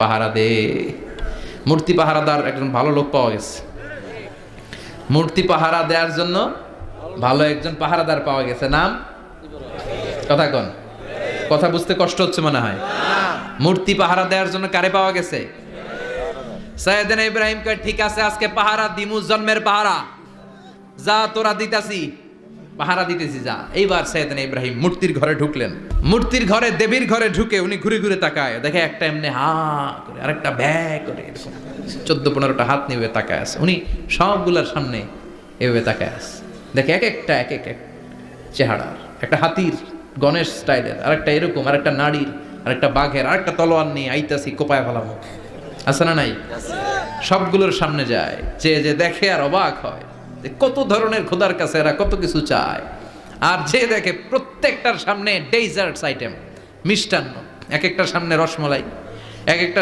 পাহারা দে। মূর্তি পাহারাদার একজন ভালো লোক পাওয়া গেছে। মূর্তি পাহারা দেওয়ার জন্য ভালো একজন পাহারাদার পাওয়া গেছে। নাম কথা কন, কথা বুঝতে কষ্ট হচ্ছে মনে হয়। মূর্তি পাহারা দেওয়ার জন্য কারে পাওয়া গেছে? সাইয়েদনা ইব্রাহিম কয় ঠিক আছে, আজকে পাহারা দিমু, জন্মের পাহারা। যা তোরা দিতাছি, পাহারা দিতেছি যা। এইবার সাইয়েদনা ইব্রাহিম মূর্তির ঘরে ঢুকলেন। মূর্তির ঘরে, দেবীর ঘরে ঢুকে উনি ঘুরে ঘুরে তাকায়, দেখে একটা এমনি হা করে আরেকটা ব্যাগ করে, এরকম 14-15টা হাত নিয়ে তাকায় আছে। উনি সবগুলার সামনে এভাবে তাকায় আছে, দেখে এক একটা এক এক চেহারা, একটা হাতির গণেশ স্টাইলের, আরেকটা এরকম, আরেকটা নারীর, আরেকটা বাঘের, আরেকটা তলোয়ার নিয়ে আইতাছি কোপায় ফেলাম। আছে না নাই? সবগুলোর সামনে যায়, যে দেখে আর অবাক হয় কত ধরনের খোদার কাছে এরা কত কিছু চায়। আর যে দেখে প্রত্যেকটার সামনে ডেজার্টস আইটেম, মিষ্টান্ন, এক একটার সামনে রসমলাই, এক একটা